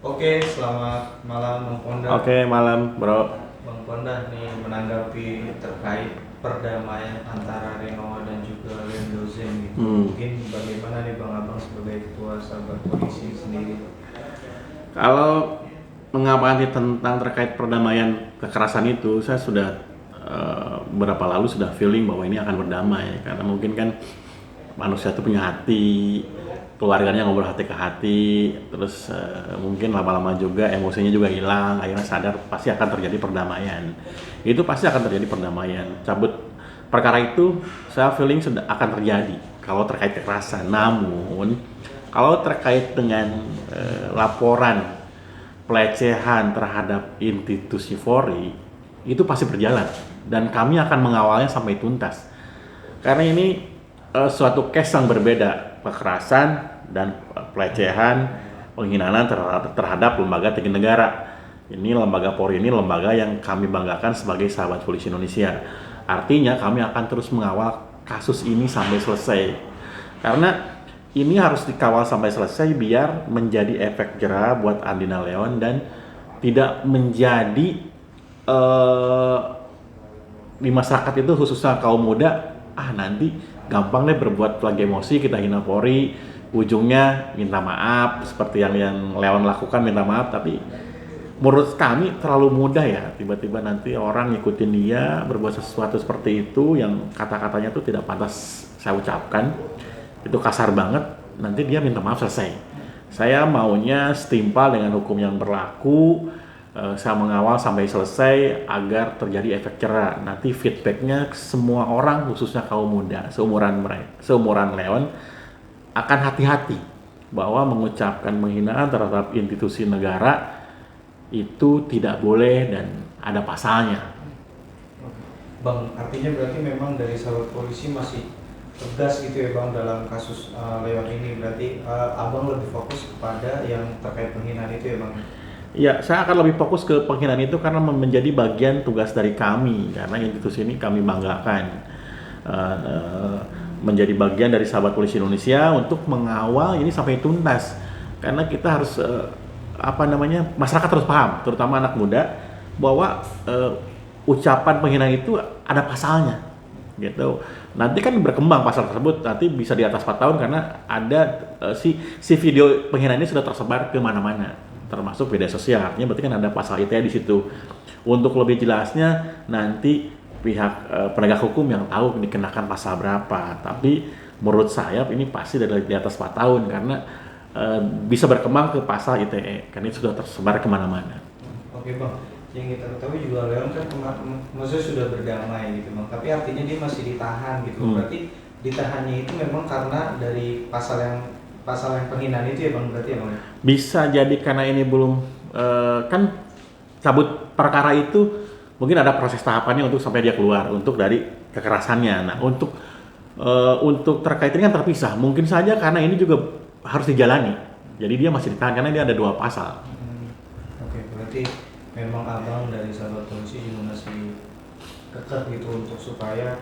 Oke, selamat malam Bang Ponda. Oke, malam, bro. Bang Ponda nih menanggapi terkait perdamaian antara Reno dan juga Lendozen gitu. Hmm. Mungkin bagaimana nih Bang Abang sebagai ketua sahabat polisi sendiri? Kalau mengamati tentang terkait perdamaian kekerasan itu, saya sudah berapa lalu sudah feeling bahwa ini akan berdamai. Karena mungkin kan manusia itu punya hati, keluarganya ngobrol hati ke hati, terus mungkin lama-lama juga emosinya juga hilang, akhirnya sadar pasti akan terjadi perdamaian. Itu pasti akan terjadi perdamaian. Cabut perkara itu, saya feeling sudah akan terjadi kalau terkait kekerasan. Namun kalau terkait dengan laporan pelecehan terhadap institusi Polri itu pasti berjalan dan kami akan mengawalnya sampai tuntas karena ini suatu case yang berbeda, kekerasan dan pelecehan, penghinaan terhadap lembaga tinggi negara. Ini lembaga Polri, ini lembaga yang kami banggakan sebagai sahabat polisi Indonesia. Artinya kami akan terus mengawal kasus ini sampai selesai karena ini harus dikawal sampai selesai biar menjadi efek jerah buat Andina Leon dan tidak menjadi eh, di masyarakat itu khususnya kaum muda nanti gampang deh berbuat lagi emosi, kita hina Polri, ujungnya minta maaf seperti yang Leon lakukan, minta maaf. Tapi menurut kami terlalu mudah ya tiba-tiba nanti orang ngikutin dia berbuat sesuatu seperti itu yang kata-katanya tuh tidak pantas saya ucapkan, itu kasar banget, nanti dia minta maaf selesai. Saya maunya setimpal dengan hukum yang berlaku. Saya mengawal sampai selesai agar terjadi efek jerah. Nanti feedbacknya semua orang khususnya kaum muda seumuran mereka, seumuran Leon akan hati-hati bahwa mengucapkan penghinaan terhadap institusi negara itu tidak boleh dan ada pasalnya. Bang, artinya berarti memang dari sahabat polisi masih tegas gitu ya Bang dalam kasus Leon ini. Berarti Abang lebih fokus kepada yang terkait penghinaan itu ya Bang? Ya, saya akan lebih fokus ke penghinaan itu karena menjadi bagian tugas dari kami. Karena institusi ini kami banggakan. Menjadi bagian dari sahabat polisi Indonesia untuk mengawal ini sampai tuntas. Karena kita harus, masyarakat harus paham, terutama anak muda, bahwa ucapan penghinaan itu ada pasalnya. Gitu. Nanti kan berkembang pasal tersebut, nanti bisa di atas 4 tahun karena ada si video penghinaan ini sudah tersebar ke mana-mana, termasuk media sosial. Artinya berarti kan ada pasal ITE di situ. Untuk lebih jelasnya nanti pihak penegak hukum yang tahu dikenakan pasal berapa. Tapi menurut saya ini pasti dari di atas 4 tahun karena bisa berkembang ke pasal ITE karena itu sudah tersebar kemana-mana. Oke Bang, yang kita ketahui juga Leon kan maksudnya sudah berdamai gitu Bang, tapi artinya dia masih ditahan gitu. Berarti ditahannya itu memang karena dari pasal yang penghinaan itu ya Bang, berarti ya Bang? Bisa jadi karena ini belum kan cabut perkara itu mungkin ada proses tahapannya untuk sampai dia keluar untuk dari kekerasannya. Nah, untuk terkait ini kan terpisah. Mungkin saja karena ini juga harus dijalani. Jadi dia masih ditahan karena dia ada 2 pasal. Oke, berarti memang Abang dari sahabat polisi juga masih kekeh gitu untuk supaya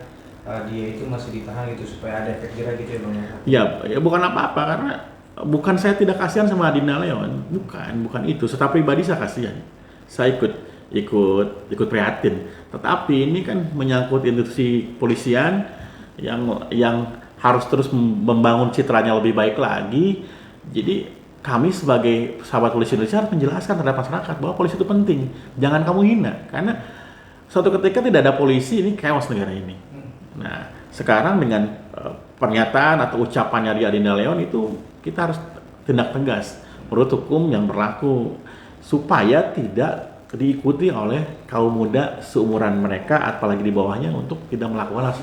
dia itu masih ditahan gitu supaya ada efek jerah gitu ya Bang? Ya, ya bukan apa-apa karena bukan saya tidak kasihan sama Adina Leon, bukan itu. Secara pribadi saya kasihan. Saya ikut prihatin. Tetapi ini kan menyangkut institusi polisian yang harus terus membangun citranya lebih baik lagi. Jadi kami sebagai sahabat polisi Indonesia harus menjelaskan terhadap masyarakat bahwa polisi itu penting. Jangan kamu hina karena suatu ketika tidak ada polisi ini chaos negara ini. Nah, sekarang dengan pernyataan atau ucapannya di Adina Leon itu kita harus tindak tegas menurut hukum yang berlaku supaya tidak diikuti oleh kaum muda seumuran mereka apalagi di bawahnya untuk tidak melakukan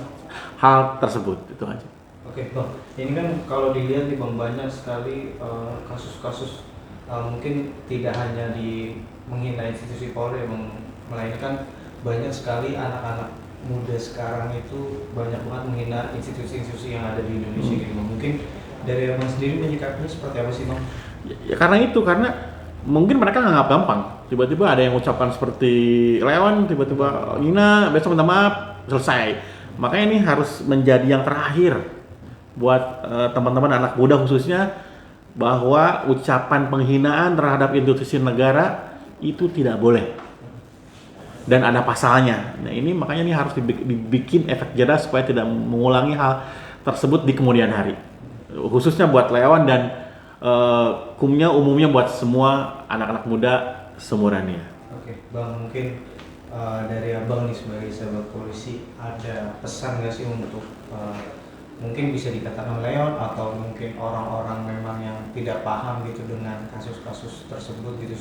hal tersebut. Itu aja. Oke Bang, ini kan kalau dilihat nih Bang banyak sekali kasus-kasus mungkin tidak hanya di menghina institusi Polri Bang, melainkan banyak sekali anak-anak muda sekarang itu banyak banget menghina institusi-institusi yang ada di Indonesia gitu Bang. Mungkin dari Abang sendiri menyikapinya seperti apa sih Bang? Ya karena mungkin mereka nganggap gampang. Tiba-tiba ada yang ucapan seperti Leon, tiba-tiba Nina, besok minta maaf, selesai. Makanya ini harus menjadi yang terakhir buat teman-teman anak muda khususnya bahwa ucapan penghinaan terhadap institusi negara itu tidak boleh dan ada pasalnya. Nah ini makanya ini harus dibikin efek jerah supaya tidak mengulangi hal tersebut di kemudian hari, khususnya buat Leon dan umumnya buat semua anak-anak muda seumurannya. Oke, Bang, mungkin dari Abang nih sebagai sahabat polisi ada pesan nggak sih untuk mungkin bisa dikatakan Leon atau mungkin orang-orang memang yang tidak paham gitu dengan kasus-kasus tersebut gitu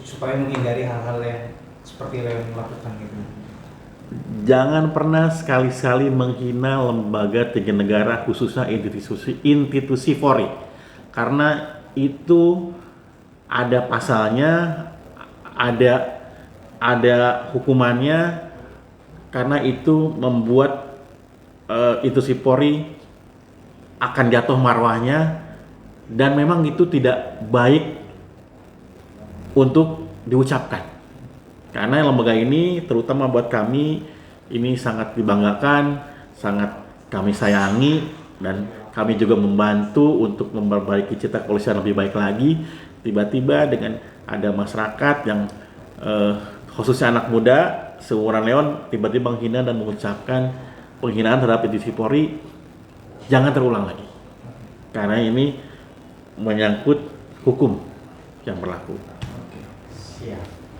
supaya menghindari hal-hal yang seperti Leon lakukan gitu. Jangan pernah sekali-sekali menghina lembaga tinggi negara, khususnya institusi Polri, karena itu ada pasalnya, ada hukumannya, karena itu membuat institusi Polri akan jatuh marwahnya, dan memang itu tidak baik untuk diucapkan. Karena lembaga ini terutama buat kami ini sangat dibanggakan, sangat kami sayangi, dan kami juga membantu untuk memperbaiki citra kepolisian lebih baik lagi. Tiba-tiba dengan ada masyarakat yang khususnya anak muda seumuran Leon tiba-tiba menghina dan mengucapkan penghinaan terhadap institusi Polri, jangan terulang lagi. Karena ini menyangkut hukum yang berlaku. Oke, siap.